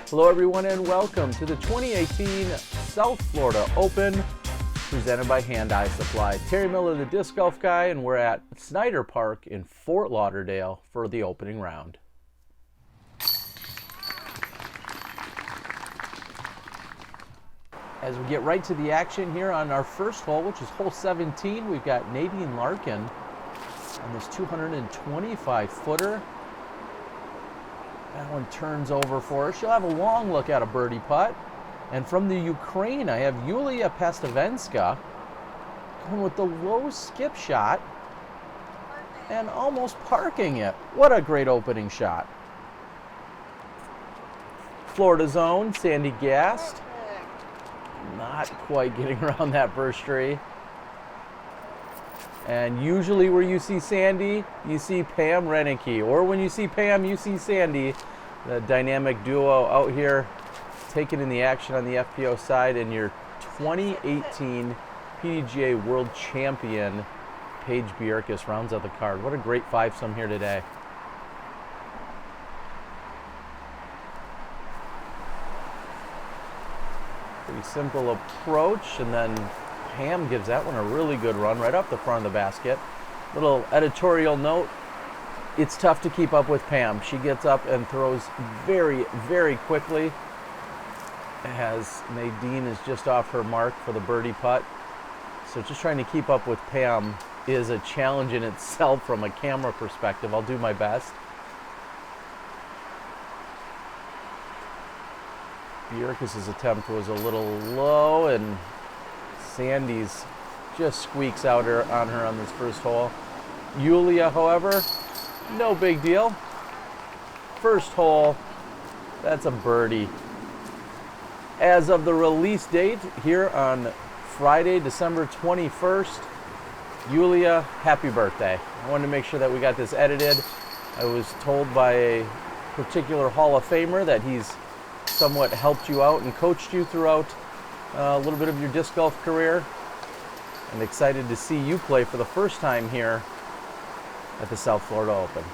Hello everyone and welcome to the 2018 South Florida Open presented by HandEye Supply. Terry Miller, the disc golf guy, and we're at Snyder Park in Fort Lauderdale for the opening round. As we get right to the action here on our first hole, which is hole 17, we've got Nadine Larkin on this 225-footer. That one turns over for her. She'll have a long look at a birdie putt. And from the Ukraine, I have Yuliya Pastovenska going with the low skip shot and almost parking it. What a great opening shot. Florida zone, Sandy Gast. Not quite getting around that first tree. And usually where you see Sandy, you see Pam Reneike. Or when you see Pam, you see Sandy. The dynamic duo out here taking in the action on the FPO side. And your 2018 PDGA World Champion, Paige Bjerkaas, rounds out the card. What a great fivesome here today. Pretty simple approach, and then Pam gives that one a really good run right up the front of the basket. Little editorial note, it's tough to keep up with Pam. She gets up and throws very, very quickly as Nadine is just off her mark for the birdie putt. So just trying to keep up with Pam is a challenge in itself from a camera perspective. I'll do my best. Bjerkaas' attempt was a little low, and Sandy's just squeaks out on her on this first hole. Yuliya, however, no big deal. First hole, that's a birdie. As of the release date here on Friday, December 21st, Yuliya, happy birthday. I wanted to make sure that we got this edited. I was told by a particular Hall of Famer that he's somewhat helped you out and coached you throughout a little bit of your disc golf career. I'm excited to see you play for the first time here at the South Florida Open.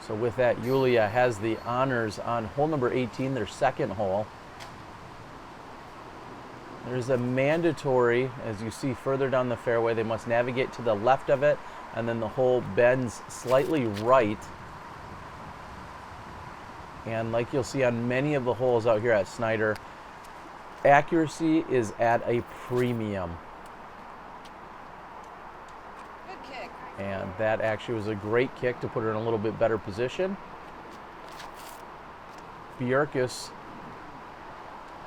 So with that, Yuliya has the honors on hole number 18, their second hole. There's a mandatory, as you see further down the fairway, they must navigate to the left of it, and then the hole bends slightly right. And like you'll see on many of the holes out here at Snyder, accuracy is at a premium. Good kick. And that actually was a great kick to put her in a little bit better position. Bjerkaas,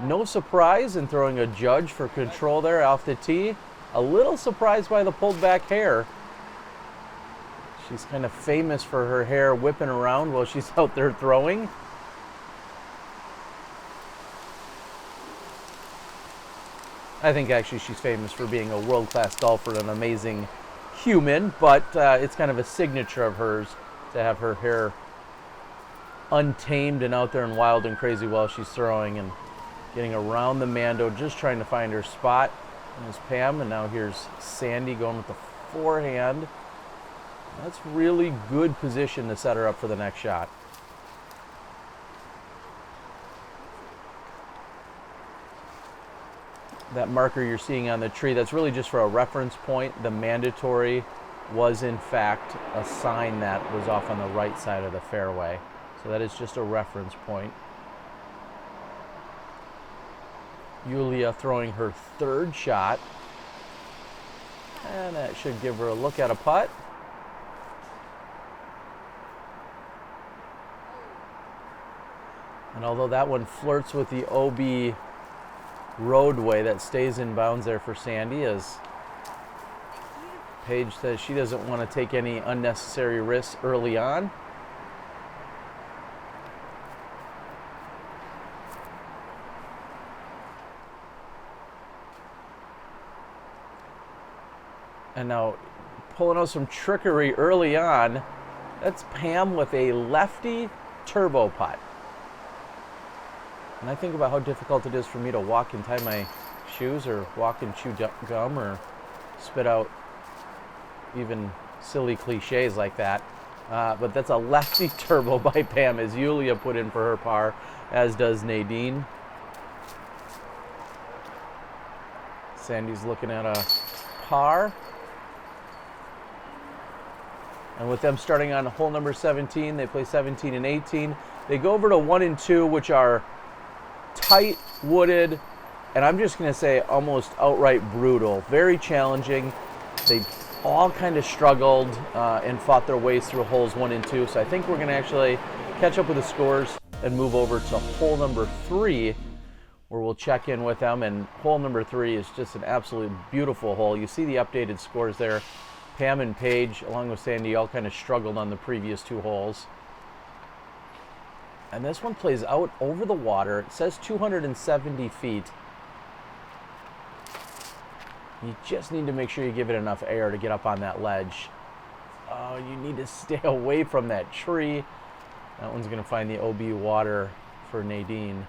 no surprise in throwing a judge for control there off the tee. A little surprised by the pulled back hair. She's kind of famous for her hair whipping around while she's out there throwing. I think actually she's famous for being a world-class golfer and an amazing human, but it's kind of a signature of hers to have her hair untamed and out there and wild and crazy while she's throwing and getting around the Mando, just trying to find her spot. There's Pam, and now here's Sandy going with the forehand. That's really good position to set her up for the next shot. That marker you're seeing on the tree, that's really just for a reference point. The mandatory was in fact a sign that was off on the right side of the fairway. So that is just a reference point. Yuliya throwing her third shot. And that should give her a look at a putt. And although that one flirts with the OB roadway, that stays in bounds there for Sandy, as Paige says she doesn't want to take any unnecessary risks early on. And now pulling out some trickery early on. That's Pam with a lefty turbo putt. And I think about how difficult it is for me to walk and tie my shoes, or walk and chew gum, or spit out even silly cliches like that. But that's a lefty turbo by Pam, as Yuliya put in for her par, as does Nadine. Sandy's looking at a par. And with them starting on hole number 17, they play 17 and 18. They go over to 1 and 2, which are tight, wooded, and I'm just going to say almost outright brutal. Very challenging. They all kind of struggled and fought their ways through holes 1 and 2. So I think we're going to actually catch up with the scores and move over to hole number 3, where we'll check in with them. And hole number 3 is just an absolute beautiful hole. You see the updated scores there. Pam and Paige, along with Sandy, all kind of struggled on the previous 2 holes. And this one plays out over the water. It says 270 feet. You just need to make sure you give it enough air to get up on that ledge. Oh, you need to stay away from that tree. That one's going to find the OB water for Nadine.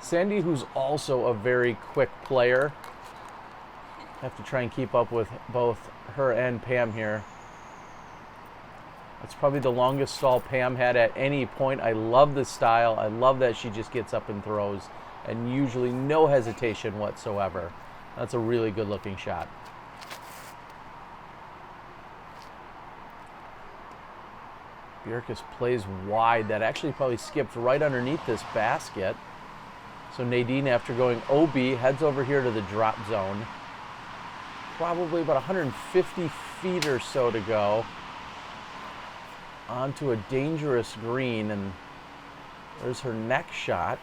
Sandy, who's also a very quick player. Have to try and keep up with both her and Pam here. That's probably the longest stall Pam had at any point. I love this style. I love that she just gets up and throws, and usually no hesitation whatsoever. That's a really good looking shot. Bjerkaas plays wide. That actually probably skipped right underneath this basket. So Nadine, after going OB, heads over here to the drop zone. Probably about 150 feet or so to go. Onto a dangerous green, and there's her next shot.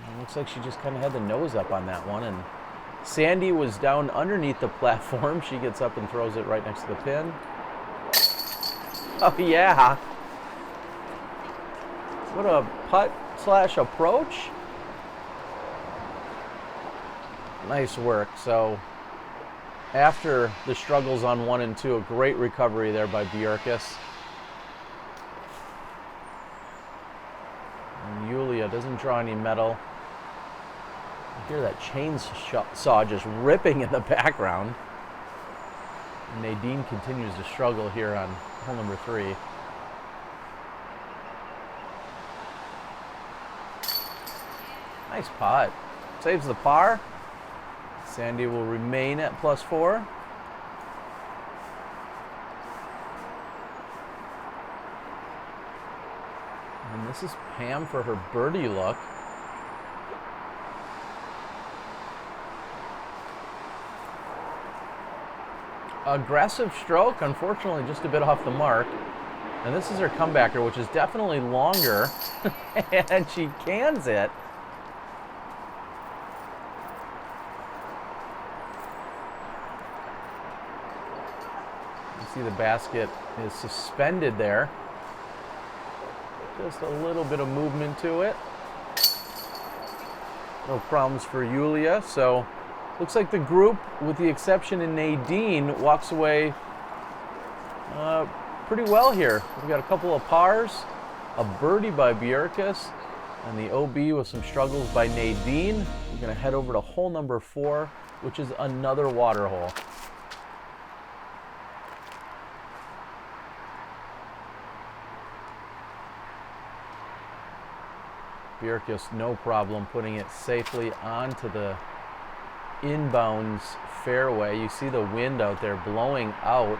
And it looks like she just kind of had the nose up on that one. And Sandy was down underneath the platform. She gets up and throws it right next to the pin. Oh yeah. What a putt/approach. Nice work. So after the struggles on 1 and 2, a great recovery there by Bjerkaas. And Yuliya doesn't draw any medal. You hear that chainsaw just ripping in the background. And Nadine continues to struggle here on hole number 3. Nice putt. Saves the par. Sandy will remain at +4. And this is Pam for her birdie look. Aggressive stroke, unfortunately just a bit off the mark. And this is her comebacker, which is definitely longer. And she cans it. See, the basket is suspended there. Just a little bit of movement to it. No problems for Yuliya. So looks like the group, with the exception of Nadine, walks away pretty well here. We've got a couple of pars, a birdie by Bjerkaas, and the OB with some struggles by Nadine. We're going to head over to hole number 4, which is another water hole. Bjerkaas, no problem putting it safely onto the inbounds fairway. You see the wind out there blowing out,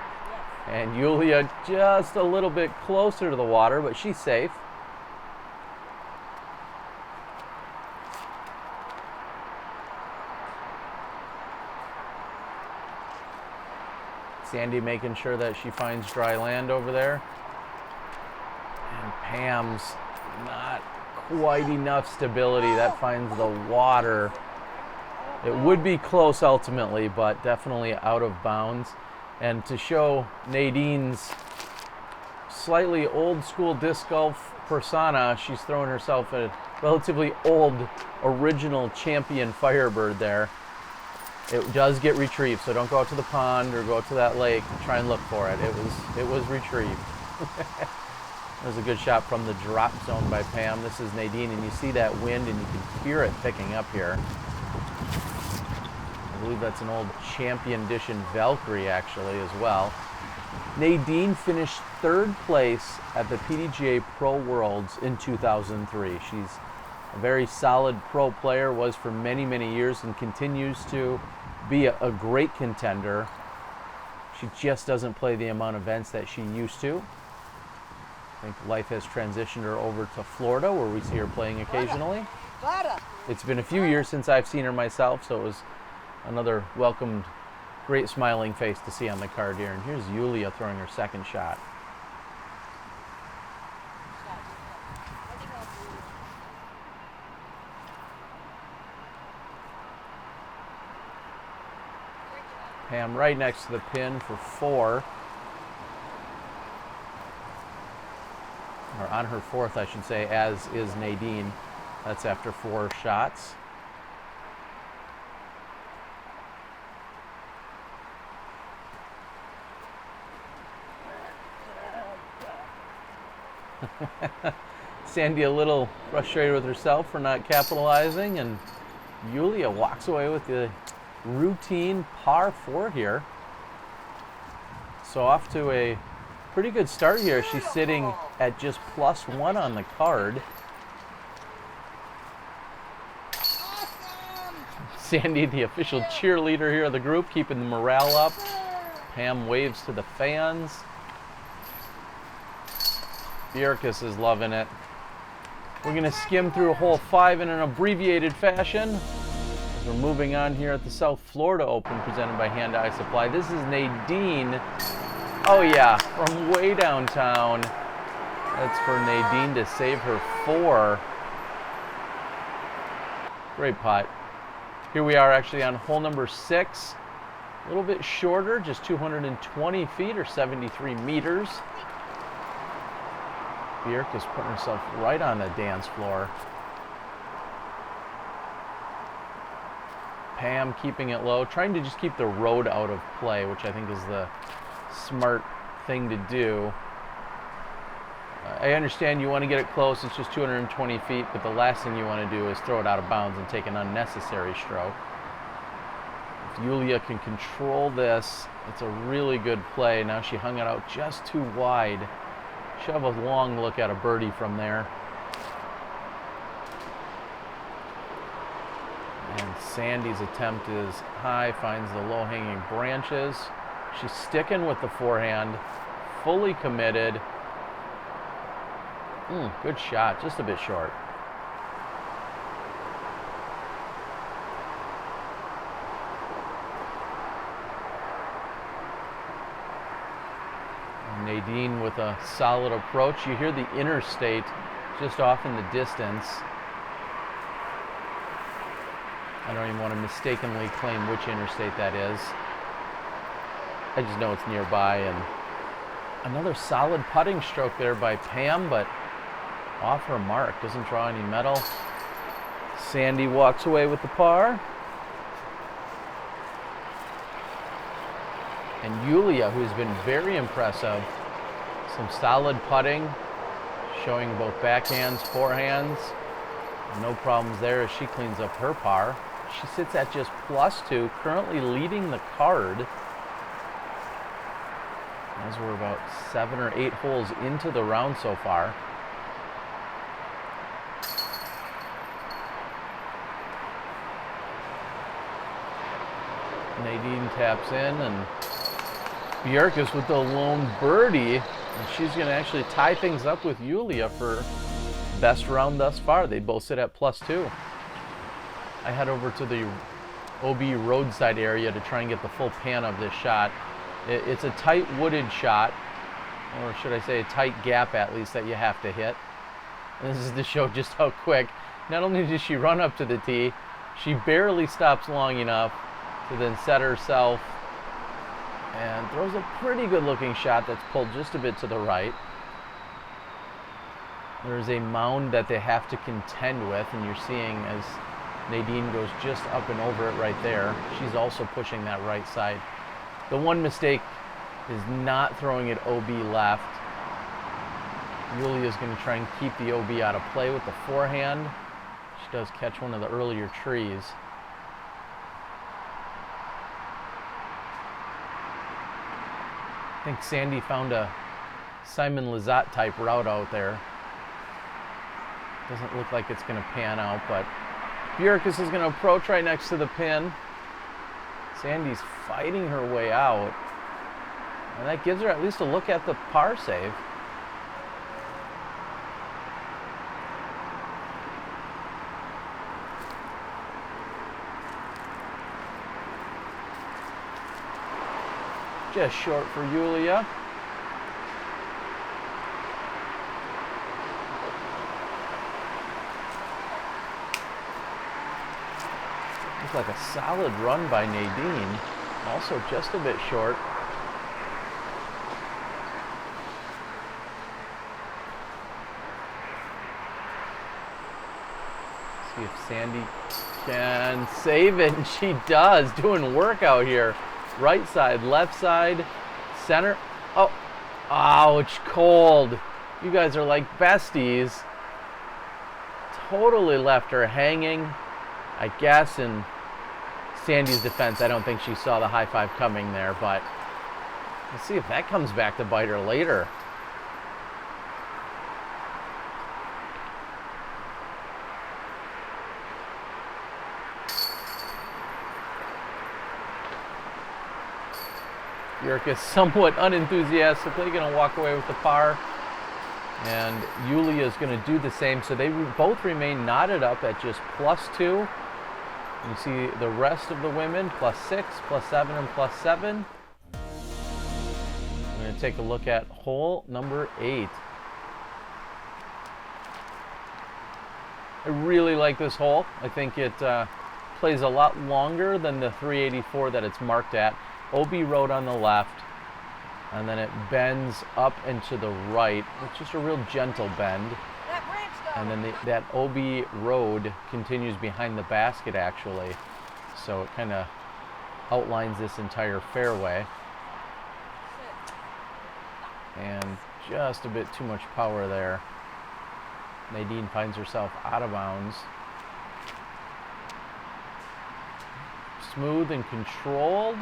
and Yuliya just a little bit closer to the water, but she's safe. Sandy making sure that she finds dry land over there. And Pam's not quite enough stability. That finds the water. It would be close ultimately, but definitely out of bounds. And to show Nadine's slightly old school disc golf persona, she's throwing herself a relatively old original champion Firebird there. It does get retrieved, so don't go out to the pond or go out to that lake and try and look for it. It was retrieved. There's a good shot from the drop zone by Pam. This is Nadine, and you see that wind, and you can hear it picking up here. believe that's an old Champion Edition Valkyrie, actually, as well. Nadine finished 3rd place at the PDGA Pro Worlds in 2003. She's a very solid pro player, was for many, many years, and continues to be a great contender. She just doesn't play the amount of events that she used to. I think life has transitioned her over to Florida, where we see her playing occasionally. It's been a few years since I've seen her myself, so it was another welcomed, great smiling face to see on the card here. And here's Yuliya throwing her 2nd shot. Pam right next to the pin for 4. Or on her 4th, I should say, as is Nadine. That's after 4 shots. Sandy a little frustrated with herself for not capitalizing, and Yuliya walks away with the routine par 4 here. So off to a pretty good start here. She's sitting at just +1 on the card. Sandy, the official cheerleader here of the group, keeping the morale up. Pam waves to the fans. Bjerkaas is loving it. We're going to skim through hole 5 in an abbreviated fashion. We're moving on here at the South Florida Open presented by HandEye Supply. This is Nadine. Oh yeah, from way downtown. That's for Nadine to save her 4. Great putt. Here we are actually on hole number 6. A little bit shorter, just 220 feet or 73 meters. Bjerkaas putting herself right on the dance floor. Pam keeping it low, trying to just keep the road out of play, which I think is the smart thing to do. I understand you want to get it close, it's just 220 feet, but the last thing you want to do is throw it out of bounds and take an unnecessary stroke. If Yuliya can control this, it's a really good play. Now she hung it out just too wide. She'll have a long look at a birdie from there. And Sandy's attempt is high, finds the low-hanging branches. She's sticking with the forehand, fully committed. Good shot, just a bit short. Nadine with a solid approach. You hear the interstate just off in the distance. I don't even want to mistakenly claim which interstate that is. I just know it's nearby. And another solid putting stroke there by Pam, but off her mark, doesn't draw any metal. Sandy walks away with the par. And Yuliya, who's been very impressive, some solid putting, showing both backhands, forehands. No problems there as she cleans up her par. She sits at just +2, currently leading the card. As we're about 7 or 8 holes into the round so far. Nadine taps in, and Bjerkaas with the lone birdie, and she's going to actually tie things up with Yuliya for best round thus far. They both sit at +2. I head over to the OB roadside area to try and get the full pan of this shot. It's a tight wooded shot, or should I say a tight gap at least, that you have to hit. And this is to show just how quick. Not only does she run up to the tee, she barely stops long enough to then set herself and throws a pretty good looking shot that's pulled just a bit to the right. There's a mound that they have to contend with, and you're seeing as Nadine goes just up and over it right there. She's also pushing that right side. The one mistake is not throwing it OB left. Yuliya's going to try and keep the OB out of play with the forehand. She does catch one of the earlier trees. I think Sandy found a Simon Lizotte type route out there. Doesn't look like it's going to pan out, but Bjerkaas is going to approach right next to the pin. Sandy's fighting her way out, and that gives her at least a look at the par save. Just short for Yuliya. Looks like a solid run by Nadine. Also just a bit short. See if Sandy can save it, and she does. Doing work out here. Right side, left side, center. Oh, ouch, cold. You guys are like besties. Totally left her hanging. I guess in Sandy's defense, I don't think she saw the high five coming there, but let's see if that comes back to bite her later. Bjerkaas somewhat unenthusiastically going to walk away with the par, and Yuliya is going to do the same. So they both remain knotted up at just +2. You see the rest of the women +6, +7, and +7. We're going to take a look at hole number 8. I really like this hole. I think it plays a lot longer than the 384 that it's marked at. OB Road on the left, and then it bends up and to the right. It's just a real gentle bend. And then that OB Road continues behind the basket, actually. So it kind of outlines this entire fairway. And just a bit too much power there. Nadine finds herself out of bounds. Smooth and controlled.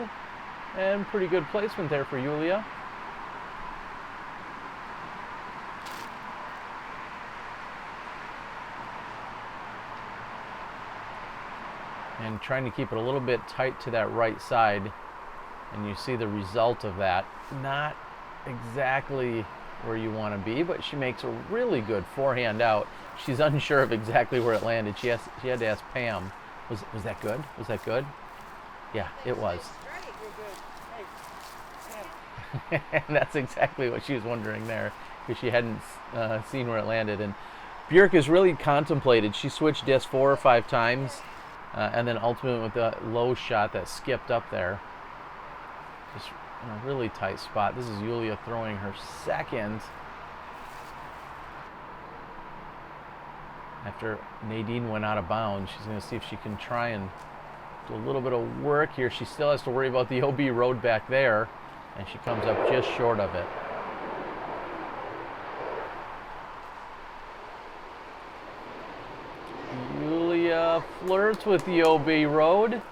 And pretty good placement there for Yuliya. And trying to keep it a little bit tight to that right side. And you see the result of that. Not exactly where you want to be, but she makes a really good forehand out. She's unsure of exactly where it landed. She had to ask Pam. Was that good? Was that good? Yeah, it was. And that's exactly what she was wondering there, because she hadn't seen where it landed. And Bjerkaas really contemplated. She switched discs 4 or 5 times, and then ultimately with the low shot that skipped up there. Just in a really tight spot. This is Yuliya throwing her second. After Nadine went out of bounds, she's going to see if she can try and do a little bit of work here. She still has to worry about the OB Road back there. And she comes up just short of it. Yuliya flirts with the OB Road. And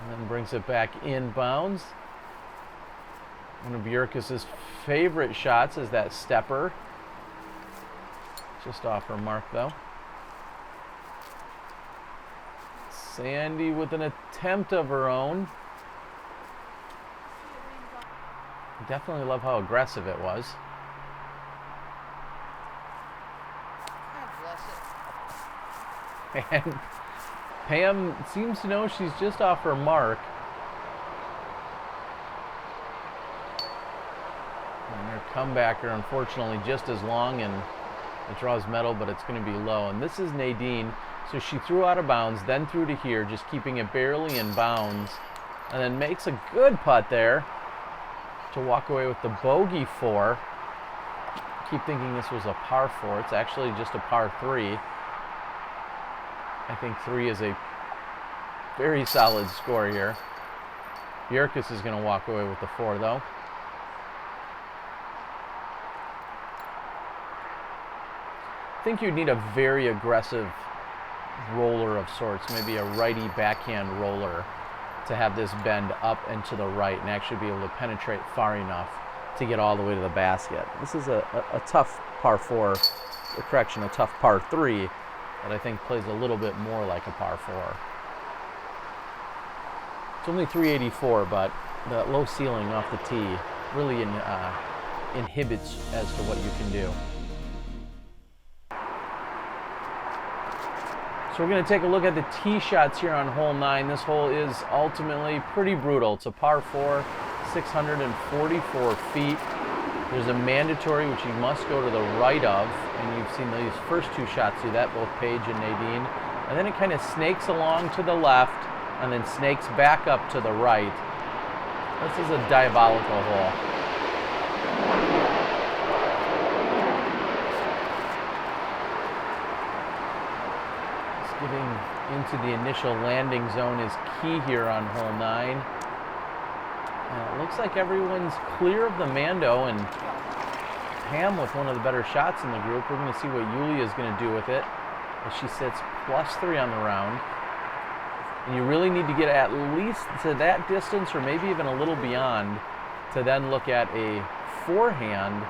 then brings it back inbounds. One of Bjerkaas' favorite shots is that stepper. Just off her mark, though. Sandy with an attempt of her own. Definitely love how aggressive it was. And Pam seems to know she's just off her mark. And her comebacker, unfortunately, just as long, and it draws metal, but it's going to be low. And this is Nadine. So she threw out of bounds, then threw to here, just keeping it barely in bounds, and then makes a good putt there to walk away with the bogey 4. Keep thinking this was a par 4. It's actually just a par 3. I think 3 is a very solid score here. Bjerkaas is going to walk away with the 4, though. I think you'd need a very aggressive roller of sorts, maybe a righty backhand roller, to have this bend up and to the right and actually be able to penetrate far enough to get all the way to the basket. This is a tough par 4, or correction, a tough par 3 that I think plays a little bit more like a par 4. It's only 384, but the low ceiling off the tee really inhibits as to what you can do. So we're going to take a look at the tee shots here on hole 9. This hole is ultimately pretty brutal. It's a par 4, 644 feet. There's a mandatory which you must go to the right of, and you've seen these first 2 shots do that, both Paige and Nadine. And then it kind of snakes along to the left and then snakes back up to the right. This is a diabolical hole. Just getting into the initial landing zone is key here on hole 9. It looks like everyone's clear of the Mando, and Pam with one of the better shots in the group. We're going to see what Yuliya is going to do with it as she sits +3 on the round. And you really need to get at least to that distance or maybe even a little beyond to then look at a forehand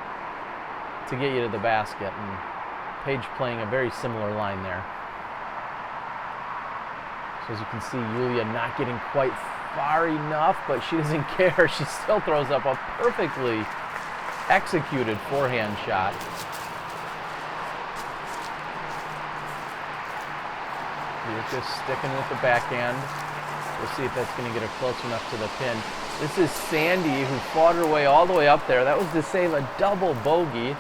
to get you to the basket. And Paige playing a very similar line there. So as you can see, Yuliya not getting quite far enough, but she doesn't care. She still throws up a perfectly executed forehand shot. You're just sticking with the backhand. We'll see if that's going to get her close enough to the pin. This is Sandy, who fought her way all the way up there. That was to save a double bogey.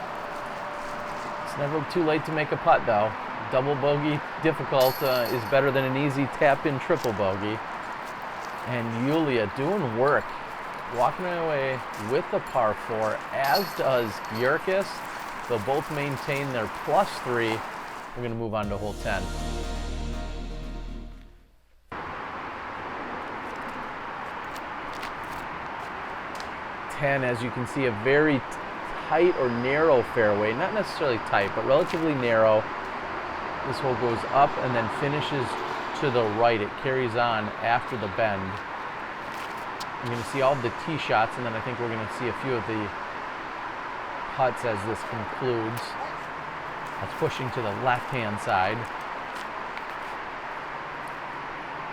It's never too late to make a putt, though. Double bogey difficult is better than an easy tap-in triple bogey. And Yuliya doing work, walking away with the par 4, as does Bjerkaas. They'll both maintain their +3. We're going to move on to hole 10. 10, as you can see, a very tight or narrow fairway. Not necessarily tight, but relatively narrow. This hole goes up and then finishes to the right. It carries on after the bend. You're going to see all of the tee shots, and then I think we're going to see a few of the putts as this concludes. That's pushing to the left-hand side.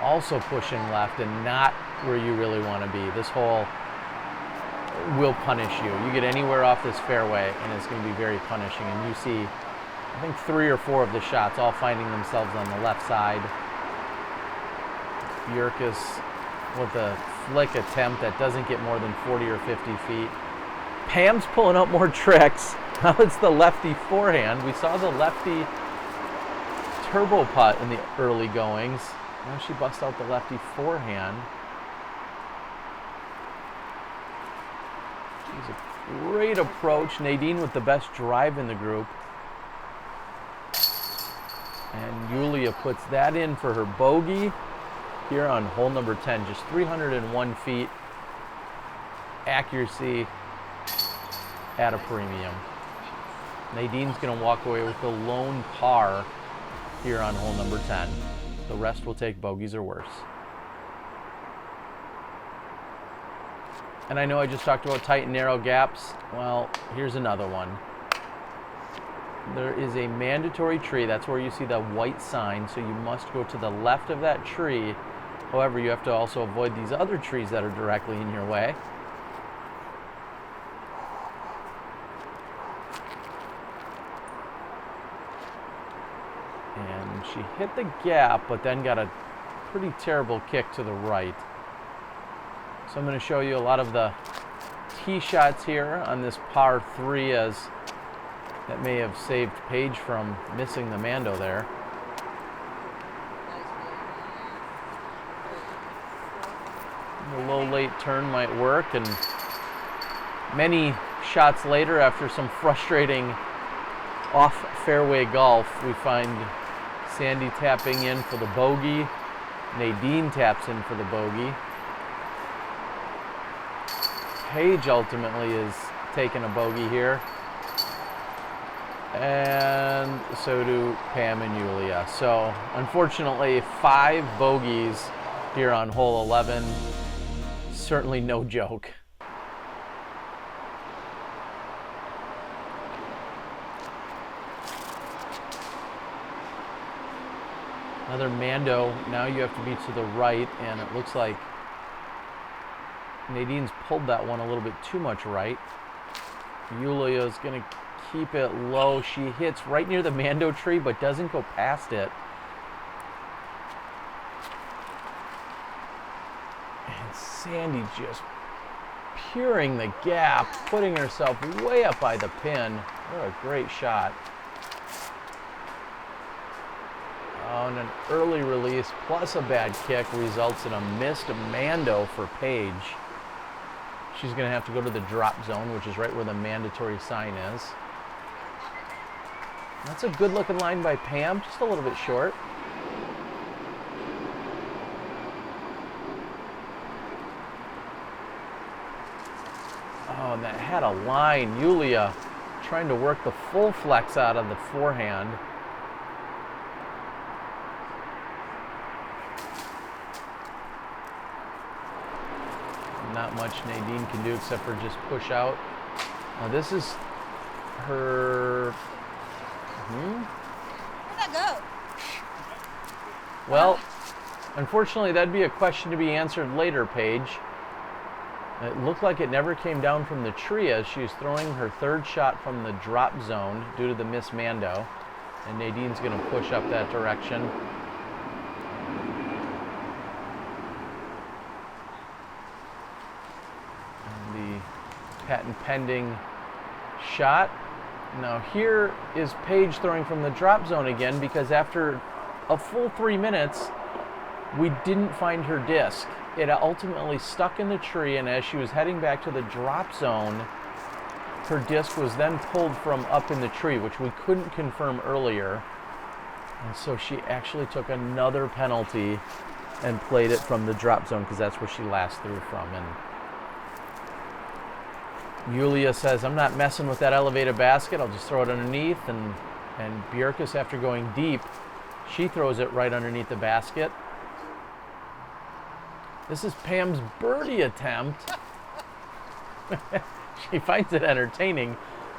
Also pushing left and not where you really want to be. This hole will punish you. You get anywhere off this fairway and it's going to be very punishing. And you see, I think 3 or 4 of the shots all finding themselves on the left side. Bjerkaas with a flick attempt that doesn't get more than 40 or 50 feet. Pam's pulling out more tricks. Now it's the lefty forehand. We saw the lefty turbo putt in the early goings. Now she busts out the lefty forehand. She's a great approach. Nadine with the best drive in the group. And Yuliya puts that in for her bogey here on hole number 10. Just 301 feet. Accuracy at a premium. Nadine's going to walk away with the lone par here on hole number 10. The rest will take bogeys or worse. And I know I just talked about tight and narrow gaps. Well, here's another one. There is a mandatory tree. That's where you see the white sign, so you must go to the left of that tree. However, you have to also avoid these other trees that are directly in your way. And she hit the gap, but then got a pretty terrible kick to the right. So I'm going to show you a lot of the tee shots here on this par 3, as that may have saved Paige from missing the Mando there. The low late turn might work, and many shots later, after some frustrating off fairway golf, we find Sandy tapping in for the bogey. Nadine taps in for the bogey. Paige ultimately is taking a bogey here. And so do Pam and Yuliya. So unfortunately, 5 bogeys here on hole 11. Certainly no joke. Another Mando. Now you have to be to the right, and it looks like Nadine's pulled that one a little bit too much right. Yuliya's going to keep it low. She hits right near the Mando tree, but doesn't go past it. And Sandy just peering the gap, putting herself way up by the pin. What a great shot. Oh, and an early release plus a bad kick results in a missed Mando for Paige. She's going to have to go to the drop zone, which is right where the mandatory sign is. That's a good looking line by Pam, just a little bit short. Oh, and that had a line. Yuliya trying to work the full flex out of the forehand. Not much Nadine can do except for just push out. This is her... Where'd that go? Well, unfortunately, that'd be a question to be answered later, Paige. It looked like it never came down from the tree as she was throwing her third shot from the drop zone due to the miss Mando. And Nadine's going to push up that direction. Patent pending shot. Now here is Paige throwing from the drop zone again, because after a full 3 minutes we didn't find her disc. It ultimately stuck in the tree, and as she was heading back to the drop zone, her disc was then pulled from up in the tree, which we couldn't confirm earlier, and so she actually took another penalty and played it from the drop zone because that's where she last threw from. And Yuliya says, I'm not messing with that elevated basket. I'll just throw it underneath. And Bjerkaas, after going deep, she throws it right underneath the basket. This is Pam's birdie attempt. She finds it entertaining.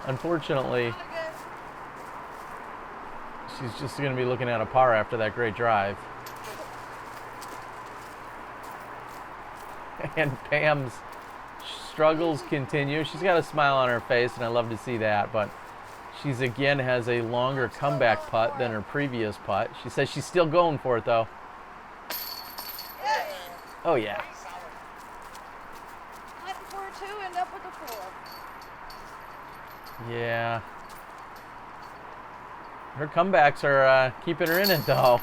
Unfortunately, she's just going to be looking at a par after that great drive. And Pam's struggles continue. She's got a smile on her face, and I love to see that, but she's again has a longer comeback putt than her previous putt. She says she's still going for it, though. Oh, yeah. Went for a 2, end up with a 4. Yeah. Her comebacks are keeping her in it, though.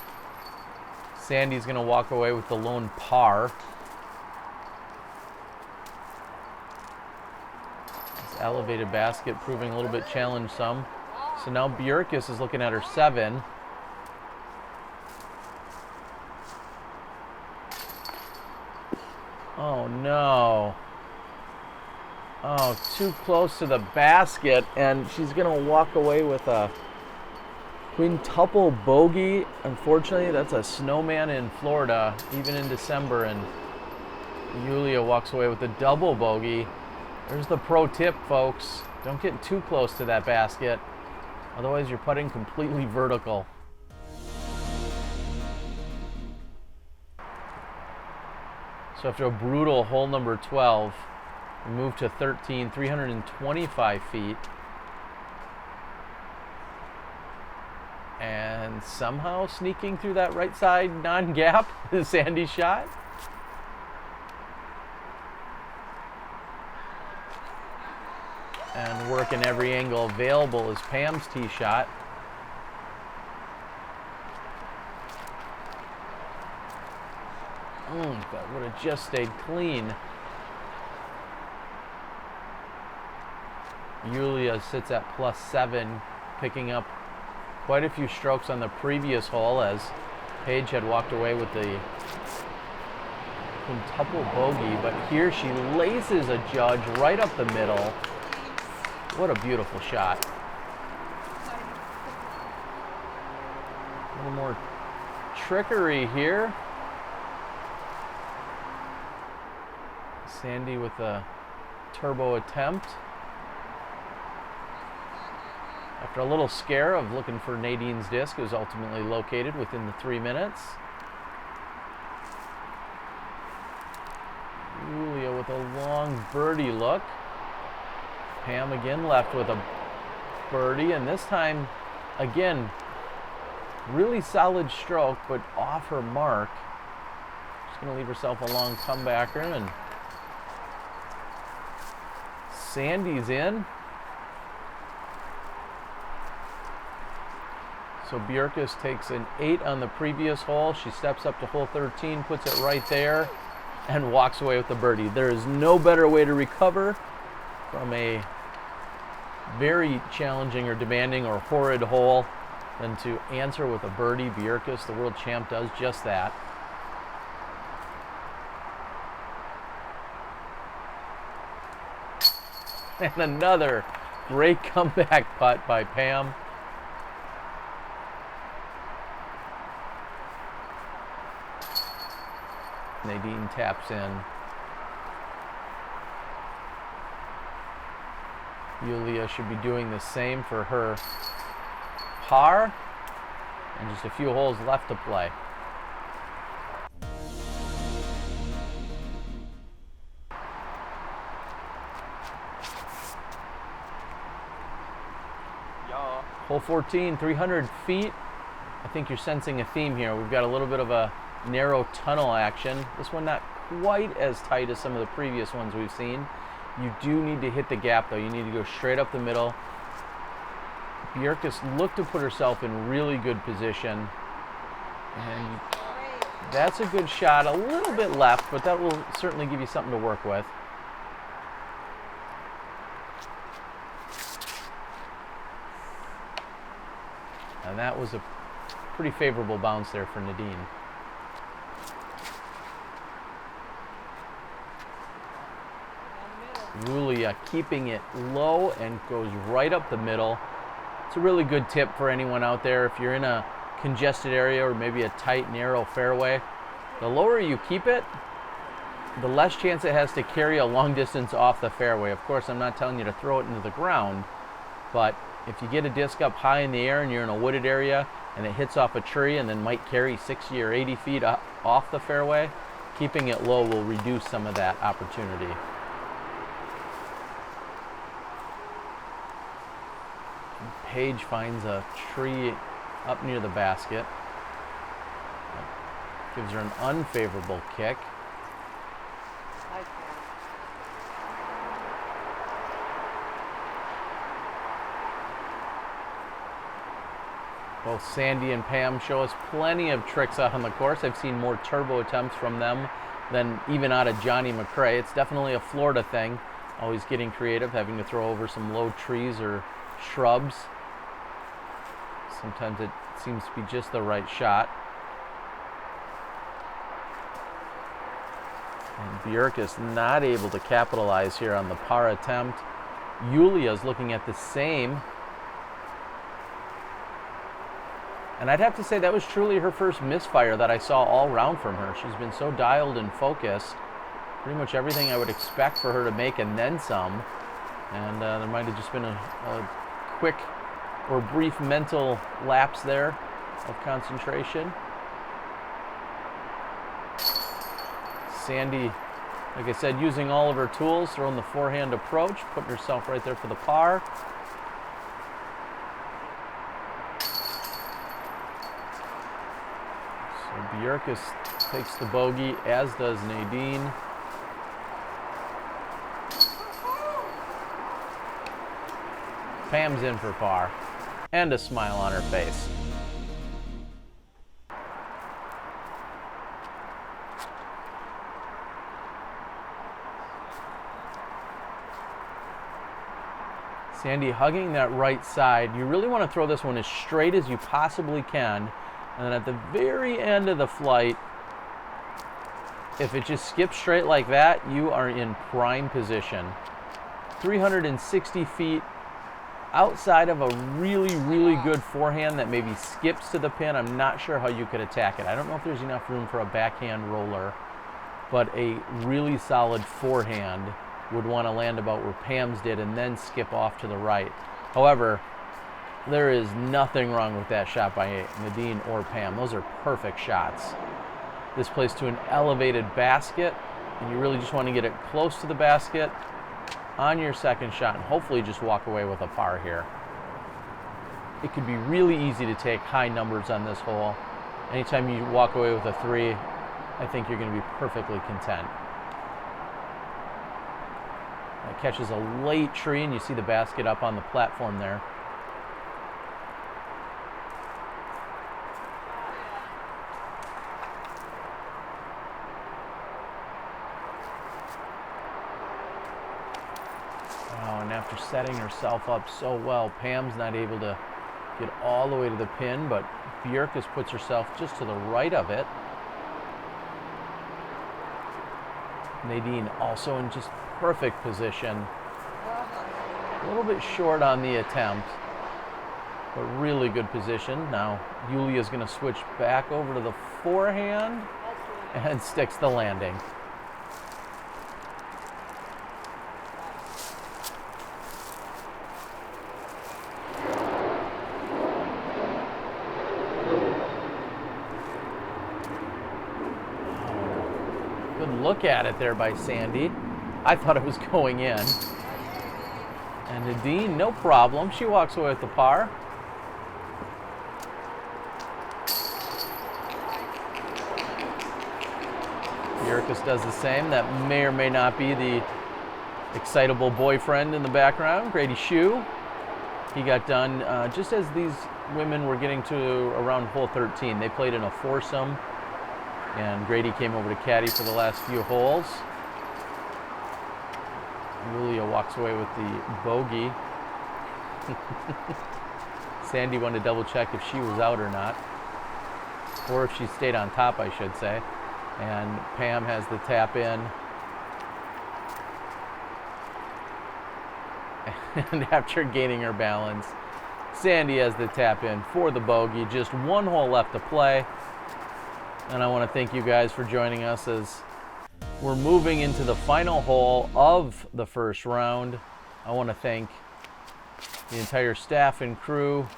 Sandy's going to walk away with the lone par. Elevated basket proving a little bit challenged some. So now Bjerkaas is looking at her 7. Oh no. Oh, too close to the basket, and she's gonna walk away with a quintuple bogey. Unfortunately, that's a snowman in Florida, even in December, and Yuliya walks away with a double bogey. There's the pro tip, folks. Don't get too close to that basket. Otherwise, you're putting completely vertical. So after a brutal hole number 12, we move to 13, 325 feet. And somehow sneaking through that right side non-gap is Sandy's shot. And working every angle available is Pam's tee shot. That would have just stayed clean. Yuliya sits at +7, picking up quite a few strokes on the previous hole as Paige had walked away with the quintuple bogey, but here she laces a judge right up the middle. What a beautiful shot. A little more trickery here. Sandy with a turbo attempt. After a little scare of looking for Nadine's disc, it was ultimately located within the 3 minutes. Yuliya with a long birdie look. Pam again left with a birdie, and this time, again, really solid stroke, but off her mark. She's going to leave herself a long comebacker, and Sandy's in. So Bjerkaas takes an 8 on the previous hole. She steps up to hole 13, puts it right there, and walks away with the birdie. There is no better way to recover from a very challenging or demanding or horrid hole than to answer with a birdie. Bjerkaas, the world champ, does just that. And another great comeback putt by Pam. Nadine taps in. Yuliya should be doing the same for her par. And just a few holes left to play. Hole 14, 300 feet. I think you're sensing a theme here. We've got a little bit of a narrow tunnel action. This one not quite as tight as some of the previous ones we've seen. You do need to hit the gap though. You need to go straight up the middle. Bjerkaas looked to put herself in really good position. And that's a good shot. A little bit left, but that will certainly give you something to work with. And that was a pretty favorable bounce there for Nadine. Yuliya keeping it low and goes right up the middle. It's a really good tip for anyone out there. If you're in a congested area or maybe a tight, narrow fairway, the lower you keep it, the less chance it has to carry a long distance off the fairway. Of course, I'm not telling you to throw it into the ground, but if you get a disc up high in the air and you're in a wooded area and it hits off a tree and then might carry 60 or 80 feet off the fairway, keeping it low will reduce some of that opportunity. Paige finds a tree up near the basket. Gives her an unfavorable kick. Both Sandy and Pam show us plenty of tricks out on the course. I've seen more turbo attempts from them than even out of Johnny McRae. It's definitely a Florida thing, always getting creative, having to throw over some low trees or shrubs. Sometimes it seems to be just the right shot. And Bjerkaas not able to capitalize here on the par attempt. Yuliya's looking at the same. And I'd have to say that was truly her first misfire that I saw all round from her. She's been so dialed and focused. Pretty much everything I would expect for her to make and then some. And there might have just been a quick or brief mental lapse there of concentration. Sandy, like I said, using all of her tools, throwing the forehand approach, putting herself right there for the par. Bjerkaas takes the bogey, as does Nadine. Pam's in for par, and a smile on her face. Sandy hugging that right side. You really want to throw this one as straight as you possibly can. And then at the very end of the flight, if it just skips straight like that, you are in prime position. 360 feet outside of a really, really good forehand that maybe skips to the pin. I'm not sure how you could attack it. I don't know if there's enough room for a backhand roller. but a really solid forehand would want to land about where Pam's did and then skip off to the right. However, there is nothing wrong with that shot by Nadine or Pam. Those are perfect shots. This plays to an elevated basket, and you really just want to get it close to the basket on your second shot and hopefully just walk away with a par here. It could be really easy to take high numbers on this hole. Anytime you walk away with a 3, I think you're going to be perfectly content. That catches a late tree, and you see the basket up on the platform there. Oh, and after setting herself up so well, Pam's not able to get all the way to the pin, but Bjerkaas puts herself just to the right of it. Nadine also in just perfect position. A little bit short on the attempt, but really good position. Now Yuliya's going to switch back over to the forehand and sticks the landing. Good look at it there by Sandy. I thought it was going in. And Nadine, no problem. She walks away with the par. Bjerkaas does the same. That may or may not be the excitable boyfriend in the background, Grady Shue. He got done just as these women were getting to around hole 13. They played in a foursome, and Grady came over to caddy for the last few holes. Yuliya walks away with the bogey. Sandy wanted to double check if she was out or not, or if she stayed on top, I should say. And Pam has the tap in. And after gaining her balance, Sandy has the tap in for the bogey. Just one hole left to play. And I want to thank you guys for joining us as we're moving into the final hole of the first round. I want to thank the entire staff and crew,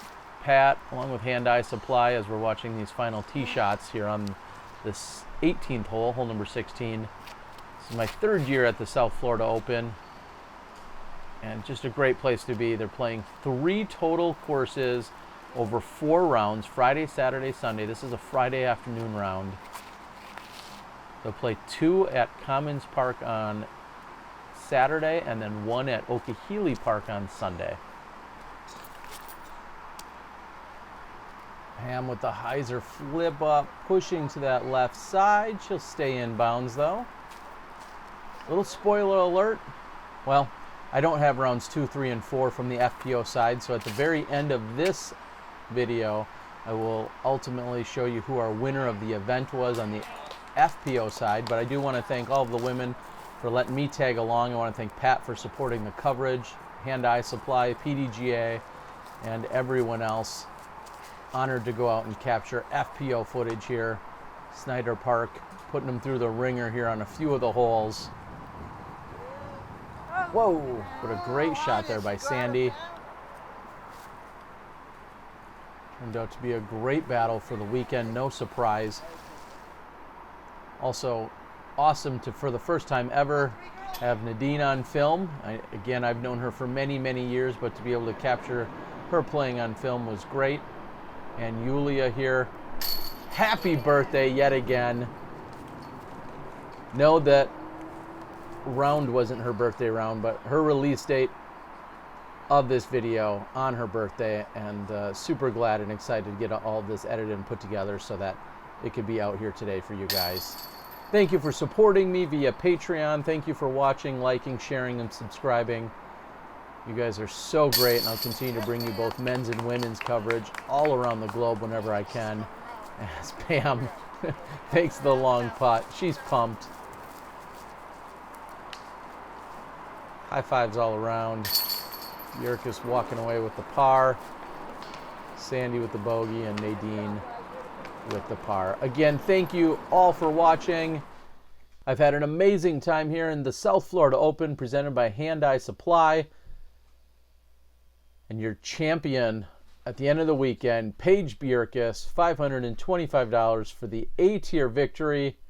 Pat, along with HandEye Supply, as we're watching these final tee shots here on this 18th hole, hole number 16. This is my third year at the South Florida Open, and just a great place to be. They're playing 3 total courses over 4 rounds, Friday, Saturday, Sunday. This is a Friday afternoon round. They'll play 2 at Commons Park on Saturday and then 1 at Okehili Park on Sunday. Pam with the hyzer flip up, pushing to that left side. She'll stay in bounds though. Little spoiler alert. Well, I don't have rounds 2, 3, and 4 from the FPO side, so at the very end of this video, I will ultimately show you who our winner of the event was on the FPO side. But I do want to thank all of the women for letting me tag along. I want to thank Pat for supporting the coverage, HandEye Supply, PDGA, and everyone else. Honored to go out and capture FPO footage here. Snyder Park, putting them through the ringer here on a few of the holes. Whoa, what a great shot there by Sandy. Turned out to be a great battle for the weekend, no surprise. Also, awesome to, for the first time ever, have Nadine on film. Again, I've known her for many, many years, but to be able to capture her playing on film was great. And Yuliya here, happy birthday yet again. Know that round wasn't her birthday round, but her release date of this video on her birthday, and super glad and excited to get all of this edited and put together so that it could be out here today for you guys. Thank you for supporting me via Patreon. Thank you for watching, liking, sharing, and subscribing. You guys are so great, and I'll continue to bring you both men's and women's coverage all around the globe whenever I can. As Pam takes the long putt, she's pumped. High fives all around. Bjerkaas walking away with the par. Sandy with the bogey, and Nadine with the par. Again, thank you all for watching. I've had an amazing time here in the South Florida Open presented by HandEye Supply. And your champion at the end of the weekend, Paige Bjerkaas, $525 for the A-tier victory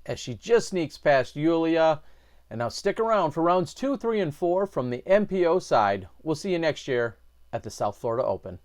as she just sneaks past Yuliya. And now stick around for rounds 2, 3, and 4 from the FPO side. We'll see you next year at the South Florida Open.